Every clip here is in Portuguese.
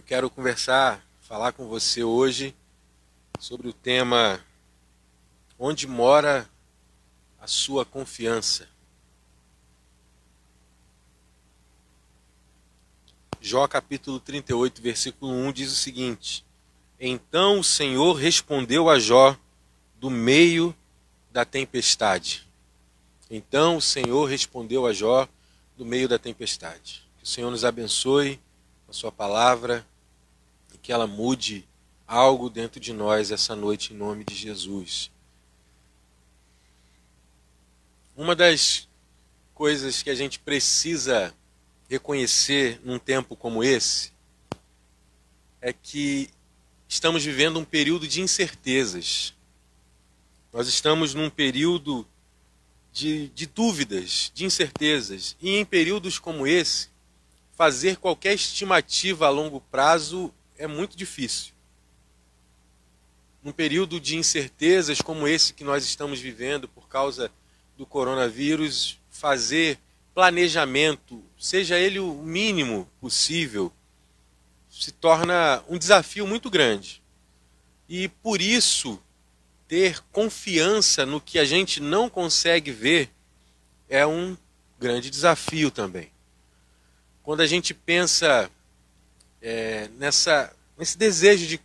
quero falar com você hoje sobre o tema Onde mora a sua confiança? Jó capítulo 38, versículo 1 diz o seguinte: Então o Senhor respondeu a Jó do meio da tempestade. Então o Senhor respondeu a Jó do meio da tempestade. Que o Senhor nos abençoe com a sua palavra e que ela mude algo dentro de nós essa noite em nome de Jesus. Uma das coisas que a gente precisa reconhecer num tempo como esse é que estamos vivendo um período de incertezas. Nós estamos num período de dúvidas, de incertezas. E em períodos como esse, fazer qualquer estimativa a longo prazo é muito difícil. Num período de incertezas como esse que nós estamos vivendo por causa do coronavírus, fazer planejamento, seja ele o mínimo possível, se torna um desafio muito grande. E por isso, ter confiança no que a gente não consegue ver é um grande desafio também. Quando a gente pensa nesse desejo de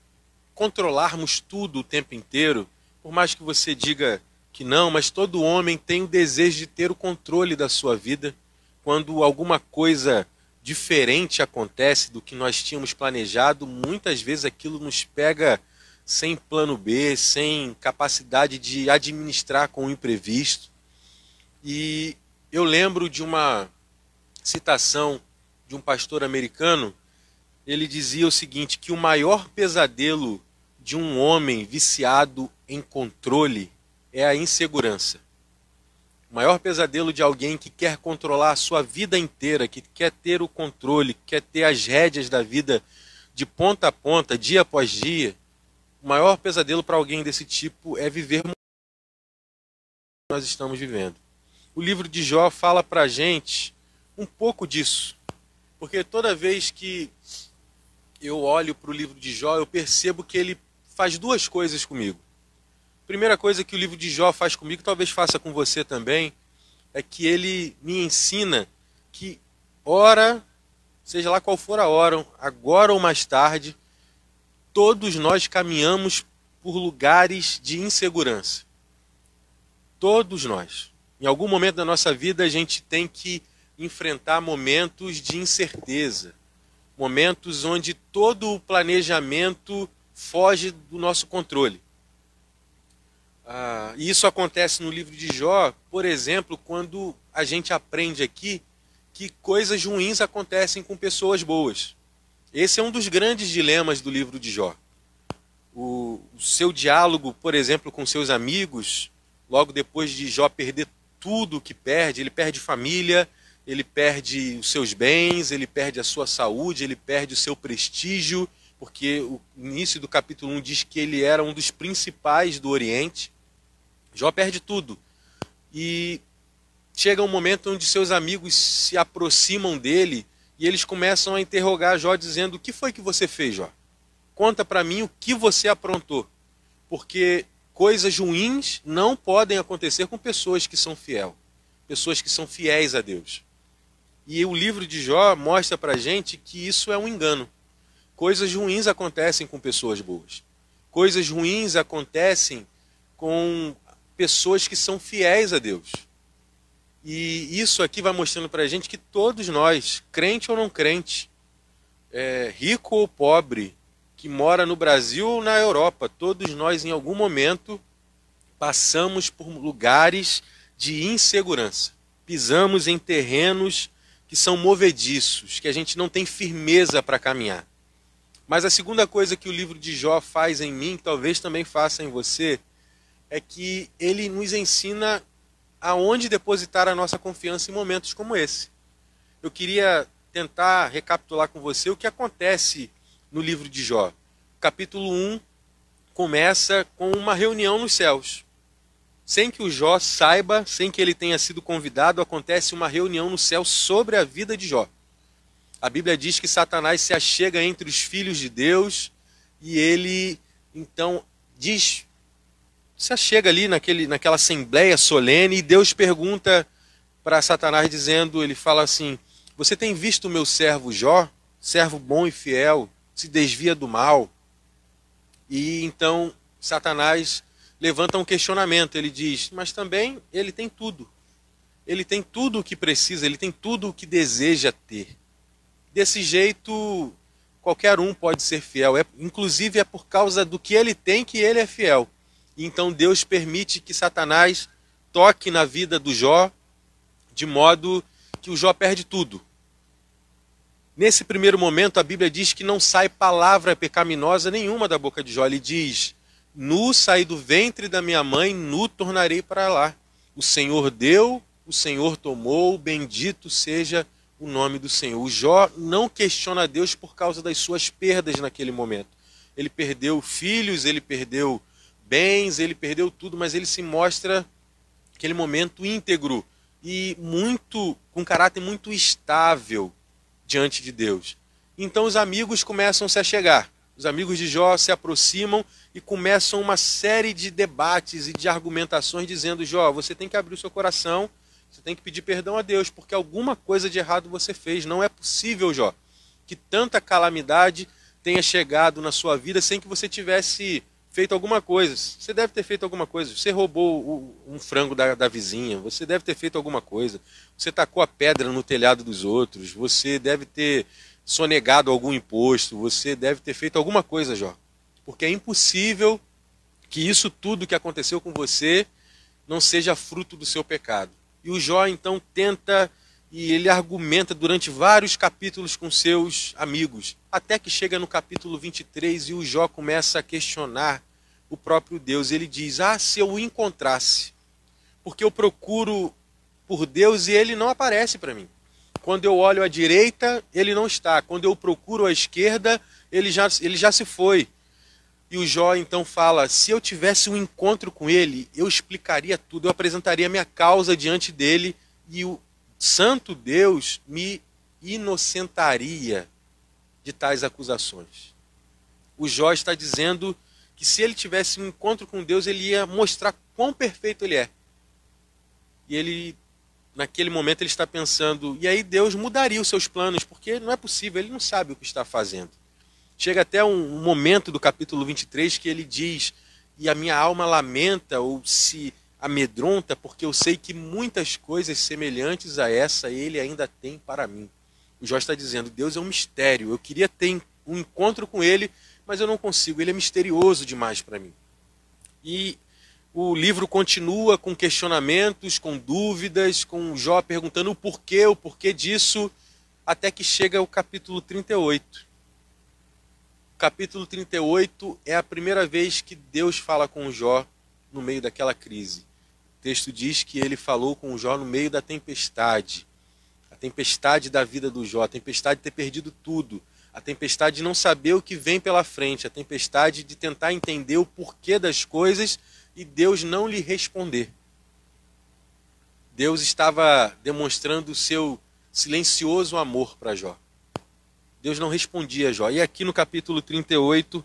controlarmos tudo o tempo inteiro, por mais que você diga que não, mas todo homem tem o desejo de ter o controle da sua vida. Quando alguma coisa diferente acontece do que nós tínhamos planejado, muitas vezes aquilo nos pega sem plano B, sem capacidade de administrar com o imprevisto. E eu lembro de uma citação de um pastor americano. Ele dizia o seguinte, que o maior pesadelo de um homem viciado em controle é a insegurança. O maior pesadelo de alguém que quer controlar a sua vida inteira, que quer ter o controle, que quer ter as rédeas da vida de ponta a ponta, dia após dia, o maior pesadelo para alguém desse tipo é viver o que nós estamos vivendo. O livro de Jó fala para a gente um pouco disso, porque toda vez que eu olho para o livro de Jó, eu percebo que ele faz duas coisas comigo. A primeira coisa que o livro de Jó faz comigo, talvez faça com você também, é que ele me ensina que ora, seja lá qual for a hora, agora ou mais tarde, todos nós caminhamos por lugares de insegurança. Todos nós. Em algum momento da nossa vida a gente tem que enfrentar momentos de incerteza. Momentos onde todo o planejamento foge do nosso controle. E isso acontece no livro de Jó, por exemplo, quando a gente aprende aqui que coisas ruins acontecem com pessoas boas. Esse é um dos grandes dilemas do livro de Jó. O seu diálogo, por exemplo, com seus amigos, logo depois de Jó perder tudo o que perde, ele perde família, ele perde os seus bens, ele perde a sua saúde, ele perde o seu prestígio, porque o início do capítulo 1 diz que ele era um dos principais do Oriente. Jó perde tudo. E chega um momento onde seus amigos se aproximam dele e eles começam a interrogar Jó dizendo: o que foi que você fez, Jó? Conta para mim o que você aprontou. Porque coisas ruins não podem acontecer com pessoas que são pessoas que são fiéis a Deus. E o livro de Jó mostra para a gente que isso é um engano. Coisas ruins acontecem com pessoas boas. Coisas ruins acontecem com pessoas que são fiéis a Deus. E isso aqui vai mostrando para a gente que todos nós, crente ou não crente, rico ou pobre, que mora no Brasil ou na Europa, todos nós em algum momento passamos por lugares de insegurança. Pisamos em terrenos que são movediços, que a gente não tem firmeza para caminhar. Mas a segunda coisa que o livro de Jó faz em mim, talvez também faça em você, é que ele nos ensina aonde depositar a nossa confiança em momentos como esse. Eu queria tentar recapitular com você o que acontece no livro de Jó. Capítulo 1 começa com uma reunião nos céus. Sem que o Jó saiba, sem que ele tenha sido convidado, acontece uma reunião no céu sobre a vida de Jó. A Bíblia diz que Satanás se achega entre os filhos de Deus e ele, então, se achega ali naquela assembleia solene e Deus pergunta para Satanás dizendo, ele fala assim, você tem visto o meu servo Jó, servo bom e fiel, se desvia do mal? E então Satanás levanta um questionamento, ele diz, mas também ele tem tudo. Ele tem tudo o que precisa, ele tem tudo o que deseja ter. Desse jeito, qualquer um pode ser fiel. Inclusive é por causa do que ele tem que ele é fiel. Então Deus permite que Satanás toque na vida do Jó, de modo que o Jó perde tudo. Nesse primeiro momento, a Bíblia diz que não sai palavra pecaminosa nenhuma da boca de Jó. Ele diz, nu saí do ventre da minha mãe, nu tornarei para lá. O Senhor deu, o Senhor tomou, bendito seja o nome do Senhor. O Jó não questiona Deus por causa das suas perdas naquele momento. Ele perdeu filhos, ele perdeu bens, ele perdeu tudo, mas ele se mostra naquele momento íntegro e com caráter muito estável diante de Deus. Então os amigos começam a se achegar. Os amigos de Jó se aproximam e começam uma série de debates e de argumentações dizendo, Jó, você tem que abrir o seu coração, você tem que pedir perdão a Deus, porque alguma coisa de errado você fez. Não é possível, Jó, que tanta calamidade tenha chegado na sua vida sem que você tivesse feito alguma coisa. Você deve ter feito alguma coisa. Você roubou um frango da vizinha, você deve ter feito alguma coisa. Você tacou a pedra no telhado dos outros, você deve ter sonegado algum imposto, você deve ter feito alguma coisa, Jó. Porque é impossível que isso tudo que aconteceu com você não seja fruto do seu pecado. E o Jó então tenta e ele argumenta durante vários capítulos com seus amigos, até que chega no capítulo 23 e o Jó começa a questionar o próprio Deus. Ele diz, se eu o encontrasse, porque eu procuro por Deus e ele não aparece para mim. Quando eu olho à direita, ele não está. Quando eu procuro à esquerda, ele já se foi. E o Jó então fala, se eu tivesse um encontro com ele, eu explicaria tudo, eu apresentaria minha causa diante dele e o santo Deus me inocentaria de tais acusações. O Jó está dizendo que se ele tivesse um encontro com Deus, ele ia mostrar quão perfeito ele é. E ele, naquele momento, ele está pensando, e aí Deus mudaria os seus planos, porque não é possível, ele não sabe o que está fazendo. Chega até um momento do capítulo 23 que ele diz, e a minha alma lamenta ou se amedronta, porque eu sei que muitas coisas semelhantes a essa ele ainda tem para mim. O Jó está dizendo, Deus é um mistério, eu queria ter um encontro com ele, mas eu não consigo, ele é misterioso demais para mim. E o livro continua com questionamentos, com dúvidas, com o Jó perguntando o porquê disso, até que chega o capítulo 38. Capítulo 38 é a primeira vez que Deus fala com o Jó no meio daquela crise. O texto diz que ele falou com o Jó no meio da tempestade. A tempestade da vida do Jó, a tempestade de ter perdido tudo. A tempestade de não saber o que vem pela frente. A tempestade de tentar entender o porquê das coisas e Deus não lhe responder. Deus estava demonstrando o seu silencioso amor para Jó. Deus não respondia a Jó. E aqui no capítulo 38,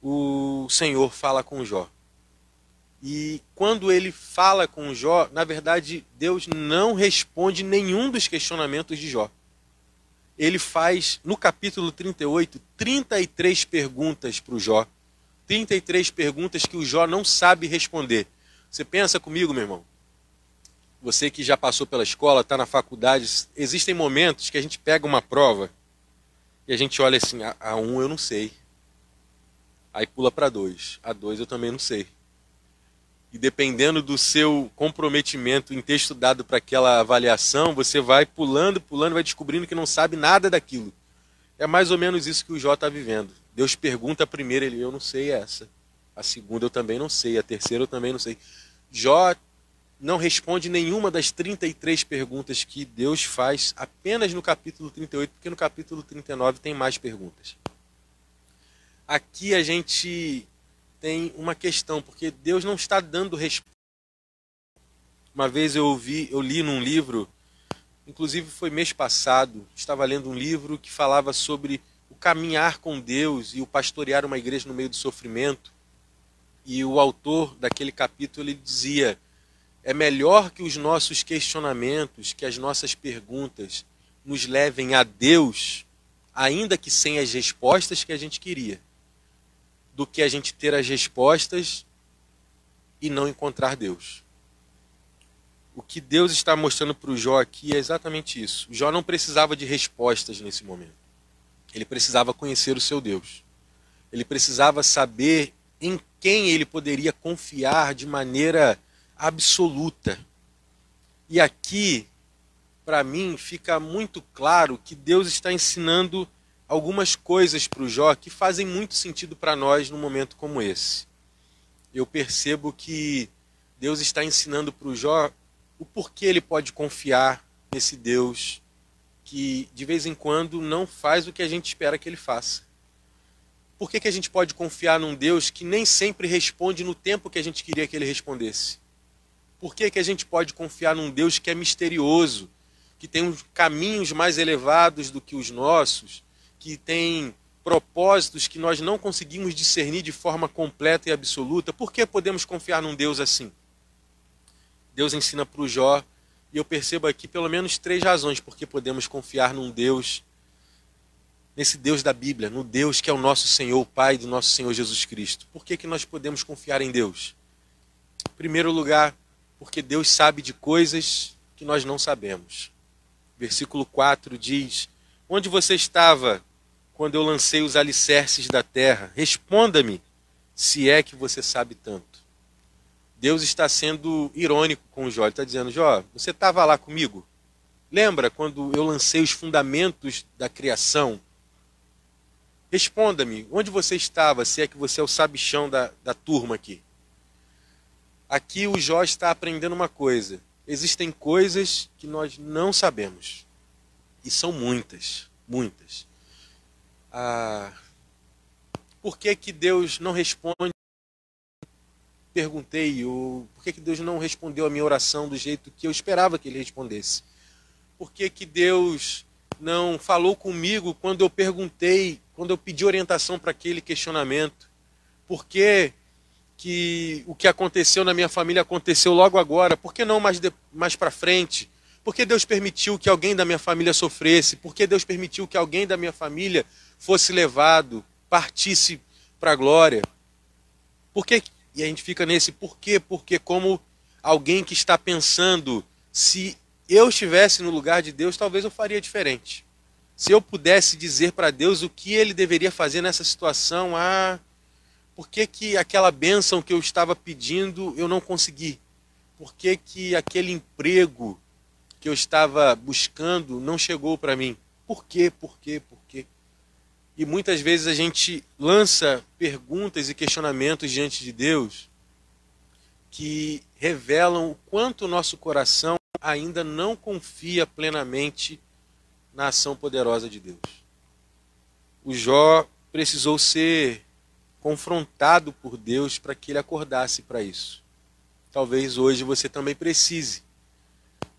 o Senhor fala com Jó. E quando ele fala com Jó, na verdade, Deus não responde nenhum dos questionamentos de Jó. Ele faz, no capítulo 38, 33 perguntas para o Jó. 33 perguntas que o Jó não sabe responder. Você pensa comigo, meu irmão? Você que já passou pela escola, está na faculdade, existem momentos que a gente pega uma prova e a gente olha assim, a 1 eu não sei. Aí pula para 2. A 2 eu também não sei. E dependendo do seu comprometimento em ter estudado para aquela avaliação, você vai pulando, vai descobrindo que não sabe nada daquilo. É mais ou menos isso que o Jó está vivendo. Deus pergunta a primeira, eu não sei essa. A segunda eu também não sei. A terceira eu também não sei. Jó não responde nenhuma das 33 perguntas que Deus faz apenas no capítulo 38, porque no capítulo 39 tem mais perguntas. Aqui a gente tem uma questão, porque Deus não está dando resposta. Uma vez eu li num livro Inclusive foi mês passado, estava lendo um livro que falava sobre o caminhar com Deus e o pastorear uma igreja no meio do sofrimento. E o autor daquele capítulo ele dizia: é melhor que os nossos questionamentos, que as nossas perguntas nos levem a Deus, ainda que sem as respostas que a gente queria, do que a gente ter as respostas e não encontrar Deus. O que Deus está mostrando para o Jó aqui é exatamente isso. O Jó não precisava de respostas nesse momento. Ele precisava conhecer o seu Deus. Ele precisava saber em quem ele poderia confiar de maneira absoluta. E aqui, para mim, fica muito claro que Deus está ensinando algumas coisas para o Jó que fazem muito sentido para nós num momento como esse. Eu percebo que Deus está ensinando para o Jó o porquê ele pode confiar nesse Deus que de vez em quando não faz o que a gente espera que ele faça. Por que a gente pode confiar num Deus que nem sempre responde no tempo que a gente queria que ele respondesse? Por que a gente pode confiar num Deus que é misterioso, que tem caminhos mais elevados do que os nossos, que tem propósitos que nós não conseguimos discernir de forma completa e absoluta? Por que podemos confiar num Deus assim? Deus ensina para o Jó, e eu percebo aqui pelo menos 3 razões por que podemos confiar num Deus, nesse Deus da Bíblia, no Deus que é o nosso Senhor, o Pai do nosso Senhor Jesus Cristo. Por que nós podemos confiar em Deus? Em primeiro lugar, porque Deus sabe de coisas que nós não sabemos. Versículo 4 diz: onde você estava quando eu lancei os alicerces da terra? Responda-me, se é que você sabe tanto. Deus está sendo irônico com o Jó. Ele está dizendo: Jó, você estava lá comigo? Lembra quando eu lancei os fundamentos da criação? Responda-me, onde você estava, se é que você é o sabichão da turma aqui? Aqui o Jó está aprendendo uma coisa. Existem coisas que nós não sabemos. E são muitas, muitas. Por que Deus não responde? Perguntei, por que Deus não respondeu a minha oração do jeito que eu esperava que ele respondesse? Por que Deus não falou comigo quando eu perguntei, quando eu pedi orientação para aquele questionamento? Por que o que aconteceu na minha família aconteceu logo agora? Por que não mais para frente? Por que Deus permitiu que alguém da minha família sofresse? Por que Deus permitiu que alguém da minha família fosse levado, partisse para a glória? Por que? E a gente fica nesse porquê, porque como alguém que está pensando, se eu estivesse no lugar de Deus, talvez eu faria diferente. Se eu pudesse dizer para Deus o que ele deveria fazer nessa situação, por que aquela bênção que eu estava pedindo eu não consegui? Por que aquele emprego que eu estava buscando não chegou para mim? Por quê? Por quê? Por quê? E muitas vezes a gente lança perguntas e questionamentos diante de Deus que revelam o quanto o nosso coração ainda não confia plenamente na ação poderosa de Deus. O Jó precisou ser confrontado por Deus para que ele acordasse para isso. Talvez hoje você também precise,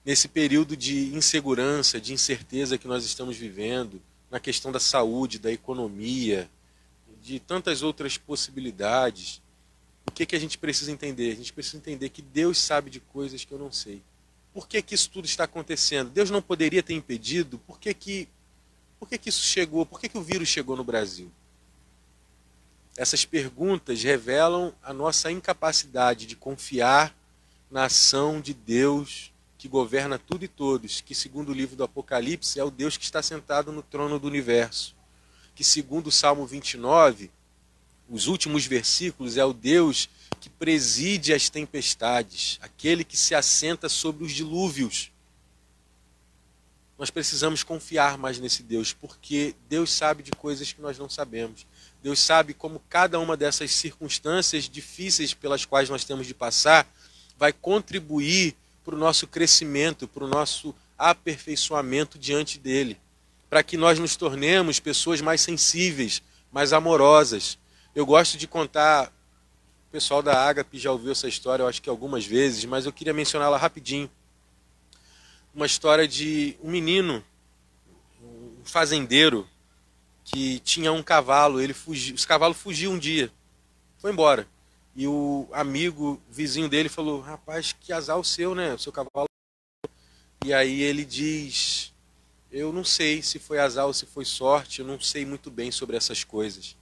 nesse período de insegurança, de incerteza que nós estamos vivendo, na questão da saúde, da economia, de tantas outras possibilidades. O que a gente precisa entender? A gente precisa entender que Deus sabe de coisas que eu não sei. Por que isso tudo está acontecendo? Deus não poderia ter impedido? Por que isso chegou? Por que o vírus chegou no Brasil? Essas perguntas revelam a nossa incapacidade de confiar na ação de Deus que governa tudo e todos, que segundo o livro do Apocalipse é o Deus que está sentado no trono do universo, que segundo o Salmo 29, os últimos versículos, é o Deus que preside as tempestades, aquele que se assenta sobre os dilúvios. Nós precisamos confiar mais nesse Deus, porque Deus sabe de coisas que nós não sabemos. Deus sabe como cada uma dessas circunstâncias difíceis pelas quais nós temos de passar vai contribuir para o nosso crescimento, para o nosso aperfeiçoamento diante dele, para que nós nos tornemos pessoas mais sensíveis, mais amorosas. Eu gosto de contar, o pessoal da Ágape já ouviu essa história, eu acho que algumas vezes, mas eu queria mencioná-la rapidinho. uma história de um menino, um fazendeiro, que tinha um cavalo. Esse cavalo fugiu um dia, foi embora. E o amigo, vizinho dele, falou: rapaz, que azar o seu, né? O seu cavalo. E aí ele diz: eu não sei se foi azar ou se foi sorte, eu não sei muito bem sobre essas coisas.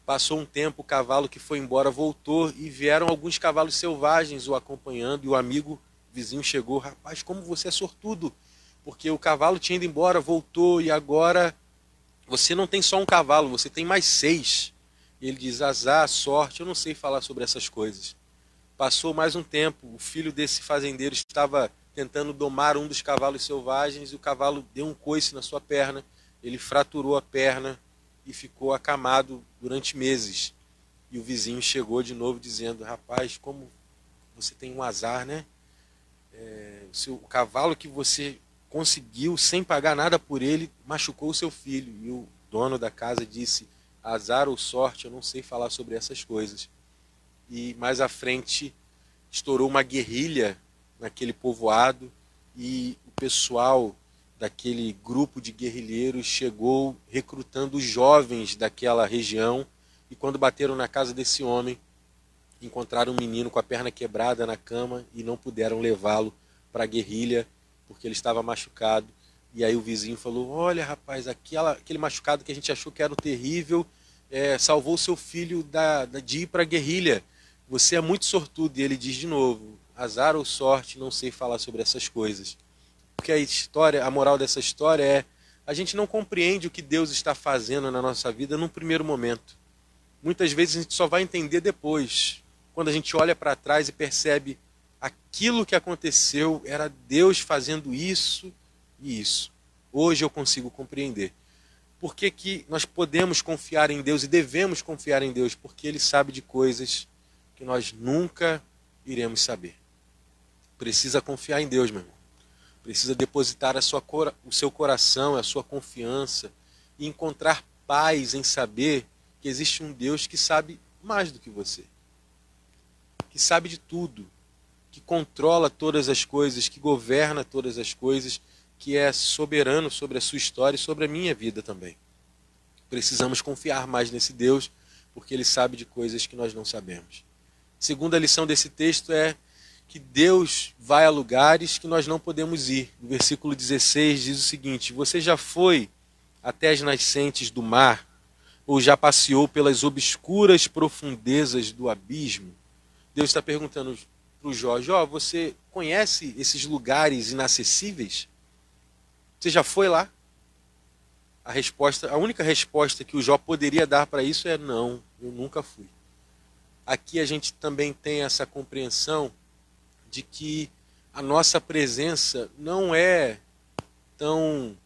Passou um tempo, o cavalo que foi embora voltou e vieram alguns cavalos selvagens o acompanhando. E o amigo vizinho chegou: rapaz, como você é sortudo, porque o cavalo tinha ido embora, voltou e agora você não tem só um cavalo, você tem mais 6. E ele diz: azar, sorte, eu não sei falar sobre essas coisas. Passou mais um tempo, o filho desse fazendeiro estava tentando domar um dos cavalos selvagens e o cavalo deu um coice na sua perna, ele fraturou a perna e ficou acamado durante meses. E o vizinho chegou de novo dizendo: rapaz, como você tem um azar, né? O cavalo que você conseguiu sem pagar nada por ele machucou o seu filho. E o dono da casa disse: azar ou sorte, eu não sei falar sobre essas coisas. E mais à frente estourou uma guerrilha naquele povoado e o pessoal daquele grupo de guerrilheiros chegou recrutando os jovens daquela região. E quando bateram na casa desse homem, encontraram um menino com a perna quebrada na cama e não puderam levá-lo para a guerrilha porque ele estava machucado. E aí o vizinho falou: olha, rapaz, aquele machucado que a gente achou que era o terrível, salvou seu filho de ir para a guerrilha. Você é muito sortudo. E ele diz de novo: azar ou sorte, não sei falar sobre essas coisas. Porque a moral dessa história é: a gente não compreende o que Deus está fazendo na nossa vida num primeiro momento. Muitas vezes a gente só vai entender depois, quando a gente olha para trás e percebe aquilo que aconteceu era Deus fazendo isso e isso. Hoje eu consigo compreender. Por que nós podemos confiar em Deus e devemos confiar em Deus? Porque Ele sabe de coisas que nós nunca iremos saber. Precisa confiar em Deus, meu irmão. Precisa depositar o seu coração, a sua confiança e encontrar paz em saber que existe um Deus que sabe mais do que você. Que sabe de tudo. Que controla todas as coisas, que governa todas as coisas, que é soberano sobre a sua história e sobre a minha vida também. Precisamos confiar mais nesse Deus, porque Ele sabe de coisas que nós não sabemos. Segunda lição desse texto é que Deus vai a lugares que nós não podemos ir. No versículo 16 diz o seguinte: você já foi até as nascentes do mar, ou já passeou pelas obscuras profundezas do abismo? Deus está perguntando para o Jó: Jó, você conhece esses lugares inacessíveis? Você já foi lá? A única resposta que o Jó poderia dar para isso é: não, eu nunca fui. Aqui a gente também tem essa compreensão de que a nossa presença não é tão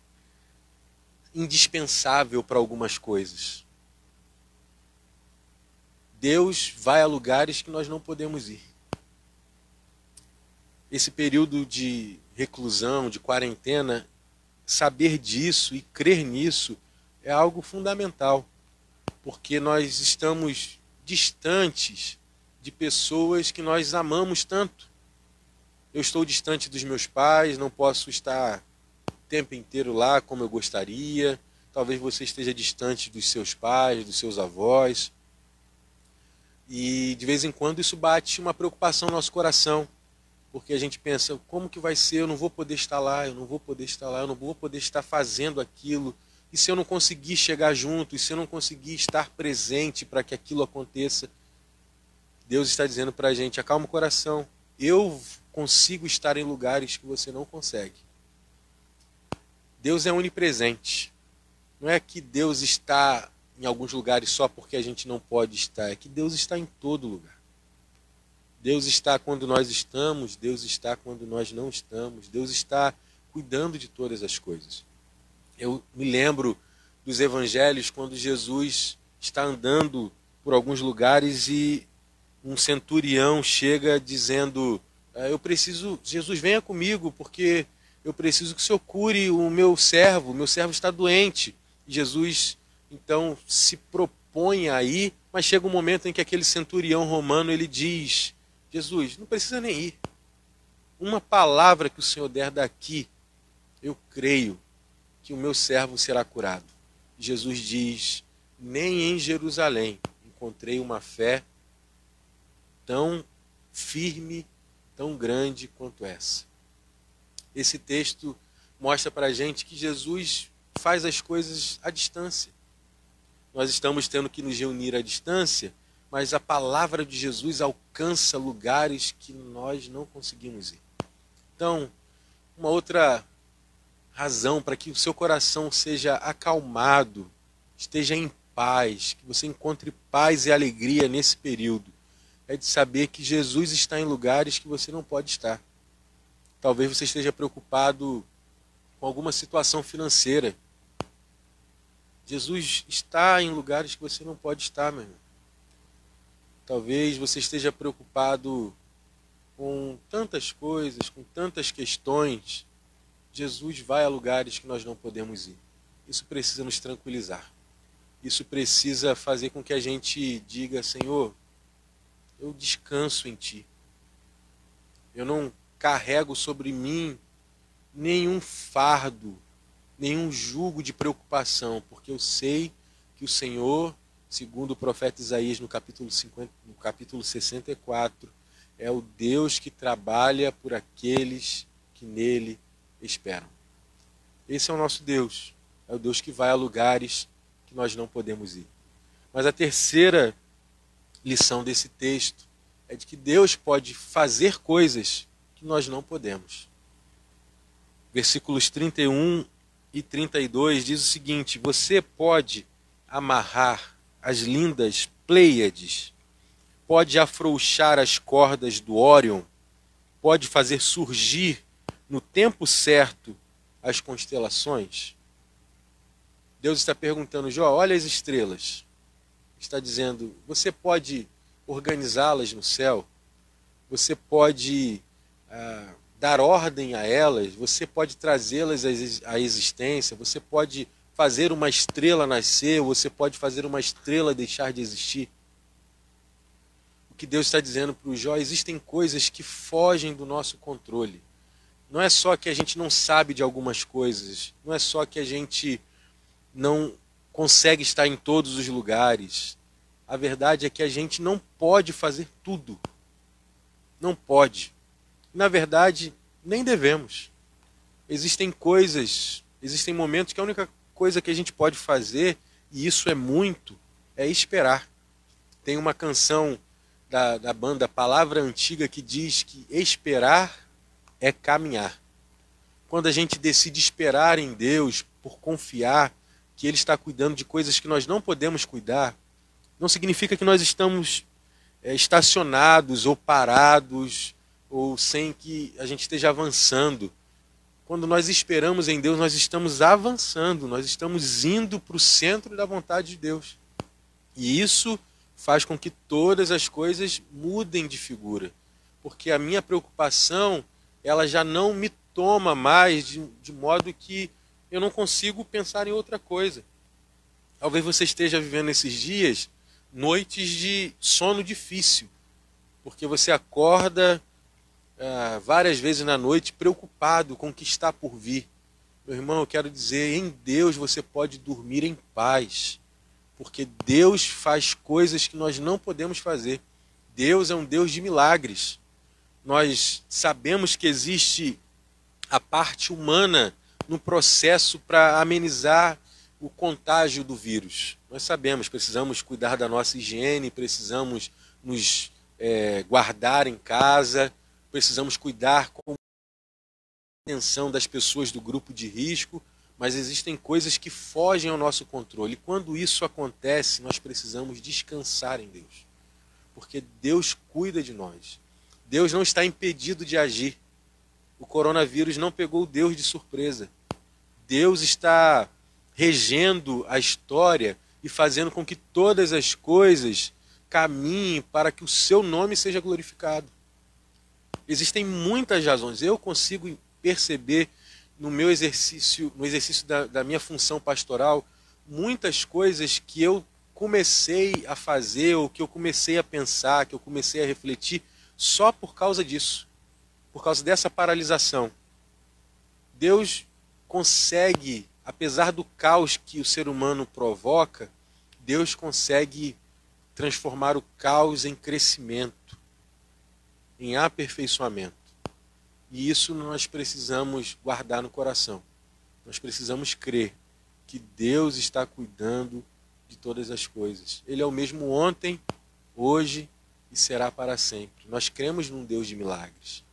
indispensável para algumas coisas. Deus vai a lugares que nós não podemos ir. Esse período de reclusão, de quarentena, saber disso e crer nisso é algo fundamental, porque nós estamos distantes de pessoas que nós amamos tanto. Eu estou distante dos meus pais, não posso estar o tempo inteiro lá como eu gostaria. Talvez você esteja distante dos seus pais, dos seus avós. E de vez em quando isso bate uma preocupação no nosso coração, porque a gente pensa: como que vai ser? Eu não vou poder estar lá, eu não vou poder estar lá, eu não vou poder estar fazendo aquilo. E se eu não conseguir chegar junto, e se eu não conseguir estar presente para que aquilo aconteça? Deus está dizendo para a gente: acalma o coração, eu consigo estar em lugares que você não consegue. Deus é onipresente. Não é que Deus está em alguns lugares só porque a gente não pode estar, é que Deus está em todo lugar. Deus está quando nós estamos, Deus está quando nós não estamos, Deus está cuidando de todas as coisas. Eu me lembro dos evangelhos quando Jesus está andando por alguns lugares e um centurião chega dizendo: Jesus, venha comigo, porque eu preciso que o Senhor cure o meu servo está doente. E Jesus então se propõe a ir, mas chega um momento em que aquele centurião romano ele diz: Jesus, não precisa nem ir. Uma palavra que o Senhor der daqui eu creio que o meu servo será curado. Jesus diz, nem em Jerusalém encontrei uma fé tão firme, tão grande quanto essa. Esse texto mostra para a gente que Jesus faz as coisas à distância. Nós estamos tendo que nos reunir à distância, mas a palavra de Jesus alcança lugares que nós não conseguimos ir. Então, uma outra razão para que o seu coração seja acalmado, esteja em paz, que você encontre paz e alegria nesse período, é de saber que Jesus está em lugares que você não pode estar. Talvez você esteja preocupado com alguma situação financeira. Jesus está em lugares que você não pode estar, meu irmão. Talvez você esteja preocupado com tantas coisas, com tantas questões. Jesus vai a lugares que nós não podemos ir. Isso precisa nos tranquilizar. Isso precisa fazer com que a gente diga, Senhor, eu descanso em Ti. Eu não carrego sobre mim nenhum fardo, nenhum jugo de preocupação, porque eu sei que o Senhor, segundo o profeta Isaías no capítulo 64, é o Deus que trabalha por aqueles que nele esperam. Esse é o nosso Deus, é o Deus que vai a lugares que nós não podemos ir. Mas a terceira lição desse texto é de que Deus pode fazer coisas que nós não podemos. Versículos 31 e 32 diz o seguinte: você pode amarrar as lindas Pleiades, pode afrouxar as cordas do Órion, pode fazer surgir no tempo certo as constelações. Deus está perguntando, Jó, olha as estrelas. Está dizendo, você pode organizá-las no céu, você pode dar ordem a elas, você pode trazê-las à existência, você pode fazer uma estrela nascer, você pode fazer uma estrela deixar de existir. O que Deus está dizendo para o Jó, existem coisas que fogem do nosso controle. Não é só que a gente não sabe de algumas coisas, não é só que a gente não consegue estar em todos os lugares. A verdade é que a gente não pode fazer tudo. Não pode. Na verdade, nem devemos. Existem coisas, existem momentos que a única coisa que a gente pode fazer, e isso é muito, é esperar. Tem uma canção da banda Palavra Antiga que diz que esperar é caminhar. Quando a gente decide esperar em Deus, por confiar que Ele está cuidando de coisas que nós não podemos cuidar, não significa que nós estamos estacionados ou parados, ou sem que a gente esteja avançando. Quando nós esperamos em Deus, nós estamos avançando, nós estamos indo para o centro da vontade de Deus. E isso faz com que todas as coisas mudem de figura. Porque a minha preocupação, ela já não me toma mais de modo que eu não consigo pensar em outra coisa. Talvez você esteja vivendo esses dias noites de sono difícil, porque você acorda várias vezes na noite preocupado com o que está por vir. Meu irmão, eu quero dizer, em Deus você pode dormir em paz, porque Deus faz coisas que nós não podemos fazer. Deus é um Deus de milagres. Nós sabemos que existe a parte humana no processo para amenizar o contágio do vírus. Nós sabemos, precisamos cuidar da nossa higiene, precisamos nos guardar em casa, precisamos cuidar com a atenção das pessoas do grupo de risco, mas existem coisas que fogem ao nosso controle. E quando isso acontece, nós precisamos descansar em Deus, porque Deus cuida de nós. Deus não está impedido de agir. O coronavírus não pegou Deus de surpresa. Deus está regendo a história e fazendo com que todas as coisas caminhem para que o seu nome seja glorificado. Existem muitas razões. Eu consigo perceber no meu exercício, no exercício da minha função pastoral, muitas coisas que eu comecei a fazer, ou que eu comecei a pensar, que eu comecei a refletir, só por causa disso, por causa dessa paralisação. Deus consegue, apesar do caos que o ser humano provoca, Deus consegue transformar o caos em crescimento, em aperfeiçoamento. E isso nós precisamos guardar no coração. Nós precisamos crer que Deus está cuidando de todas as coisas. Ele é o mesmo ontem, hoje e será para sempre. Nós cremos num Deus de milagres.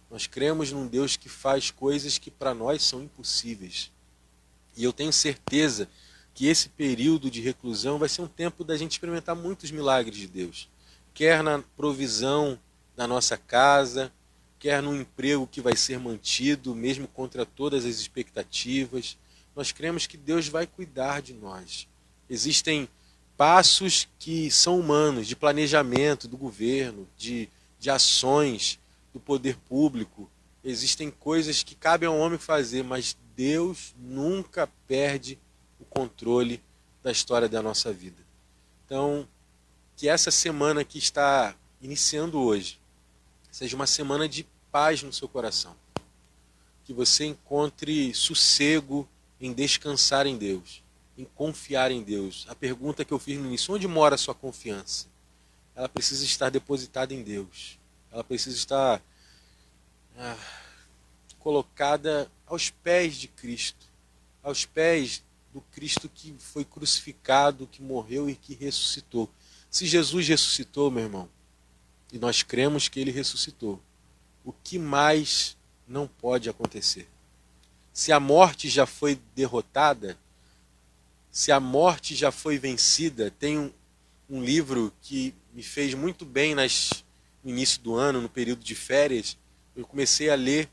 Nós cremos num Deus que faz coisas que para nós são impossíveis. E eu tenho certeza que esse período de reclusão vai ser um tempo da gente experimentar muitos milagres de Deus. Quer na provisão da nossa casa, quer no emprego que vai ser mantido, mesmo contra todas as expectativas. Nós cremos que Deus vai cuidar de nós. Existem passos que são humanos, de planejamento do governo, de ações do poder público. Existem coisas que cabem ao homem fazer, mas Deus nunca perde o controle da história da nossa vida. Então, que essa semana que está iniciando hoje seja uma semana de paz no seu coração. Que você encontre sossego em descansar em Deus, em confiar em Deus. A pergunta que eu fiz no início, onde mora a sua confiança? Ela precisa estar depositada em Deus. Ela precisa estar colocada aos pés de Cristo, aos pés do Cristo que foi crucificado, que morreu e que ressuscitou. Se Jesus ressuscitou, meu irmão, e nós cremos que ele ressuscitou, o que mais não pode acontecer? Se a morte já foi derrotada, se a morte já foi vencida, tem um livro que me fez muito bem no início do ano, no período de férias. Eu comecei a ler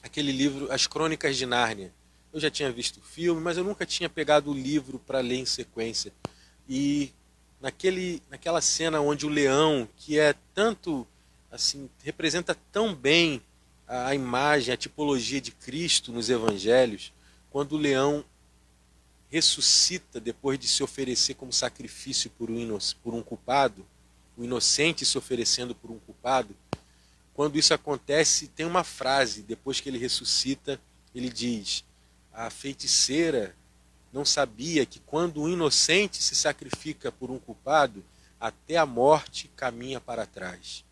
aquele livro, As Crônicas de Nárnia. Eu já tinha visto o filme, mas eu nunca tinha pegado o livro para ler em sequência. E naquela cena onde o leão, que é tanto, assim, representa tão bem a imagem, a tipologia de Cristo nos evangelhos, quando o leão ressuscita depois de se oferecer como sacrifício por um culpado, o inocente se oferecendo por um culpado. Quando isso acontece, tem uma frase, depois que ele ressuscita, ele diz: a feiticeira não sabia que quando um inocente se sacrifica por um culpado, até a morte caminha para trás.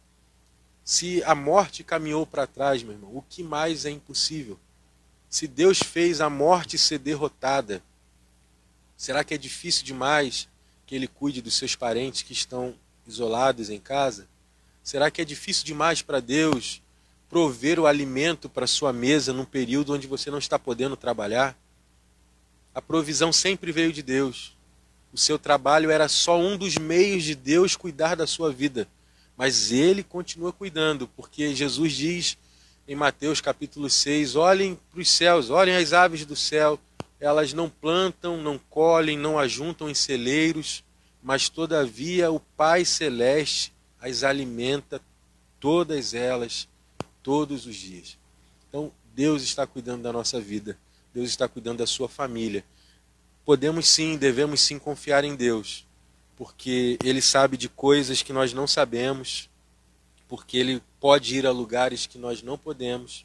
Se a morte caminhou para trás, meu irmão, o que mais é impossível? Se Deus fez a morte ser derrotada, será que é difícil demais que Ele cuide dos seus parentes que estão isolados em casa? Será que é difícil demais para Deus prover o alimento para sua mesa num período onde você não está podendo trabalhar? A provisão sempre veio de Deus. O seu trabalho era só um dos meios de Deus cuidar da sua vida. Mas Ele continua cuidando, porque Jesus diz em Mateus capítulo 6, olhem para os céus, olhem as aves do céu, elas não plantam, não colhem, não ajuntam em celeiros, mas todavia o Pai Celeste as alimenta, todas elas, todos os dias. Então, Deus está cuidando da nossa vida, Deus está cuidando da sua família. Podemos sim, devemos sim confiar em Deus, porque Ele sabe de coisas que nós não sabemos, porque Ele pode ir a lugares que nós não podemos,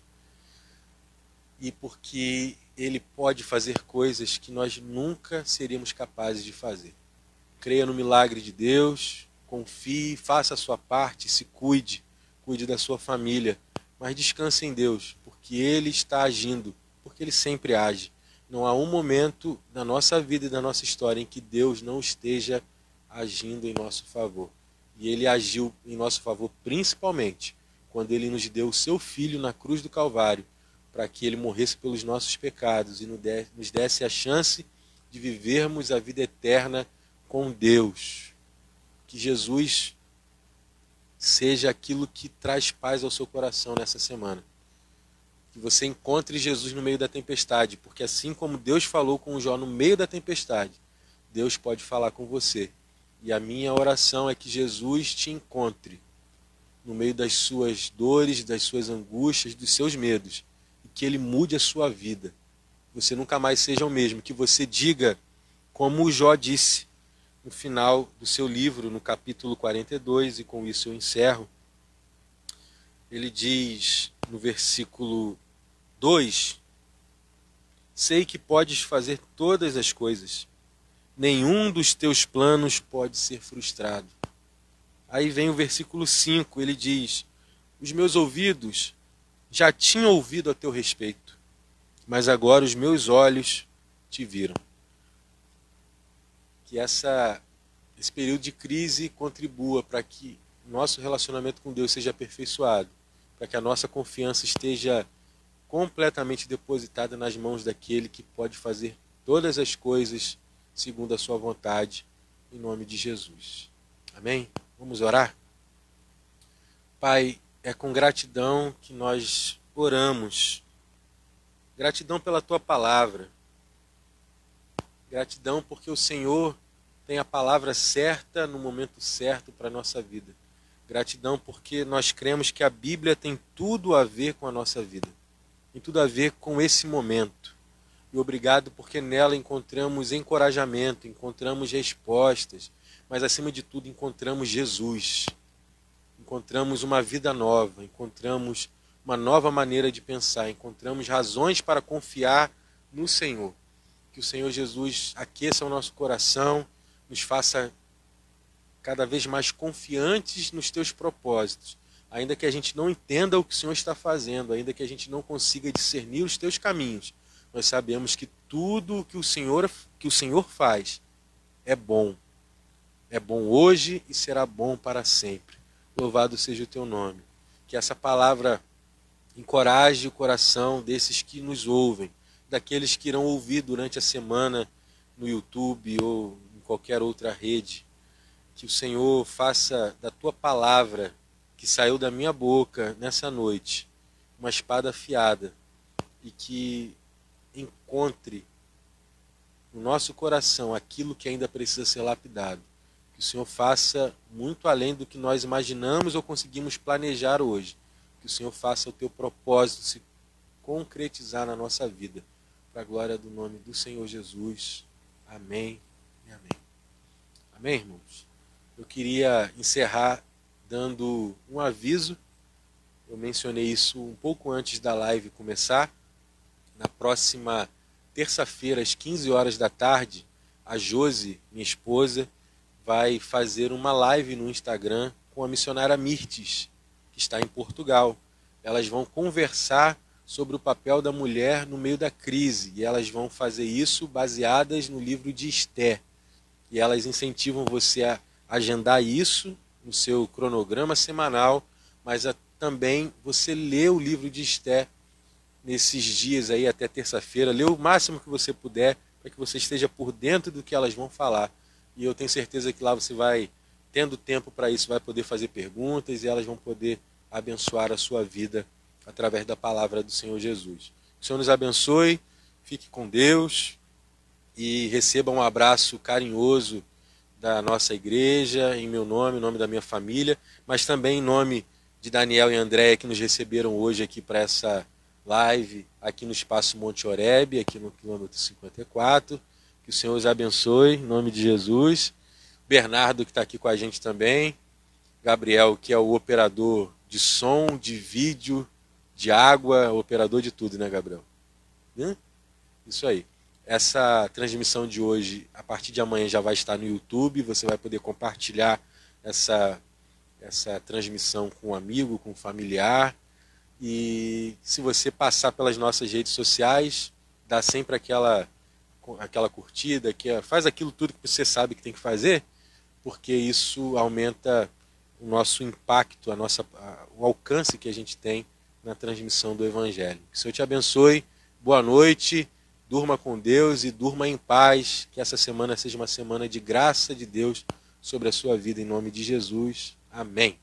e porque Ele pode fazer coisas que nós nunca seríamos capazes de fazer. Creia no milagre de Deus, confie, faça a sua parte, se cuide, cuide da sua família, mas descanse em Deus, porque Ele está agindo, porque Ele sempre age. Não há um momento da nossa vida e da nossa história em que Deus não esteja agindo em nosso favor. E Ele agiu em nosso favor principalmente quando Ele nos deu o seu Filho na cruz do Calvário, para que Ele morresse pelos nossos pecados e nos desse a chance de vivermos a vida eterna com Deus. Que Jesus seja aquilo que traz paz ao seu coração nessa semana. Que você encontre Jesus no meio da tempestade, porque assim como Deus falou com Jó no meio da tempestade, Deus pode falar com você. E a minha oração é que Jesus te encontre no meio das suas dores, das suas angústias, dos seus medos, e que Ele mude a sua vida. Você nunca mais seja o mesmo, que você diga como o Jó disse no final do seu livro, no capítulo 42, e com isso eu encerro. Ele diz no versículo 2, Sei que podes fazer todas as coisas. Nenhum dos teus planos pode ser frustrado. Aí vem o versículo 5, ele diz: os meus ouvidos já tinham ouvido a teu respeito, mas agora os meus olhos te viram. Que esse período de crise contribua para que o nosso relacionamento com Deus seja aperfeiçoado, para que a nossa confiança esteja completamente depositada nas mãos daquele que pode fazer todas as coisas segundo a sua vontade, em nome de Jesus. Amém? Vamos orar? Pai, é com gratidão que nós oramos. Gratidão pela tua palavra. Gratidão porque o Senhor tem a palavra certa no momento certo para a nossa vida. Gratidão porque nós cremos que a Bíblia tem tudo a ver com a nossa vida. Tem tudo a ver com esse momento. E obrigado porque nela encontramos encorajamento, encontramos respostas, mas acima de tudo encontramos Jesus. Encontramos uma vida nova, encontramos uma nova maneira de pensar, encontramos razões para confiar no Senhor. Que o Senhor Jesus aqueça o nosso coração, nos faça cada vez mais confiantes nos teus propósitos. Ainda que a gente não entenda o que o Senhor está fazendo, ainda que a gente não consiga discernir os teus caminhos, nós sabemos que tudo que o Senhor faz é bom. É bom hoje e será bom para sempre. Louvado seja o teu nome. Que essa palavra encoraje o coração desses que nos ouvem, daqueles que irão ouvir durante a semana no YouTube ou em qualquer outra rede. Que o Senhor faça da tua palavra que saiu da minha boca nessa noite uma espada afiada e que encontre no nosso coração aquilo que ainda precisa ser lapidado. Que o Senhor faça muito além do que nós imaginamos ou conseguimos planejar hoje. Que o Senhor faça o teu propósito se concretizar na nossa vida. Para a glória do nome do Senhor Jesus. Amém e amém. Amém, irmãos? Eu queria encerrar dando um aviso. Eu mencionei isso um pouco antes da live começar. Na próxima terça-feira, às 15 horas da tarde, a Josi, minha esposa, vai fazer uma live no Instagram com a missionária Mirtes, que está em Portugal. Elas vão conversar sobre o papel da mulher no meio da crise, e elas vão fazer isso baseadas no livro de Esther. E elas incentivam você a agendar isso no seu cronograma semanal, mas também você ler o livro de Esther nesses dias aí até terça-feira, lê o máximo que você puder, para que você esteja por dentro do que elas vão falar. E eu tenho certeza que lá você vai, tendo tempo para isso, vai poder fazer perguntas e elas vão poder abençoar a sua vida através da palavra do Senhor Jesus. Que o Senhor nos abençoe, fique com Deus e receba um abraço carinhoso da nossa igreja, em meu nome, em nome da minha família, mas também em nome de Daniel e Andréia, que nos receberam hoje aqui para essa live, aqui no Espaço Monte Oreb, aqui no quilômetro 54. Que o Senhor os abençoe, em nome de Jesus. Bernardo, que está aqui com a gente também. Gabriel, que é o operador de som, de vídeo, de água, operador de tudo, né, Gabriel? Isso aí. Essa transmissão de hoje, a partir de amanhã, já vai estar no YouTube. Você vai poder compartilhar essa transmissão com um amigo, com um familiar. E se você passar pelas nossas redes sociais, dá sempre aquela curtida, faz aquilo tudo que você sabe que tem que fazer, porque isso aumenta o nosso impacto, o alcance que a gente tem na transmissão do Evangelho. Que o Senhor te abençoe, boa noite, durma com Deus e durma em paz, que essa semana seja uma semana de graça de Deus sobre a sua vida, em nome de Jesus. Amém.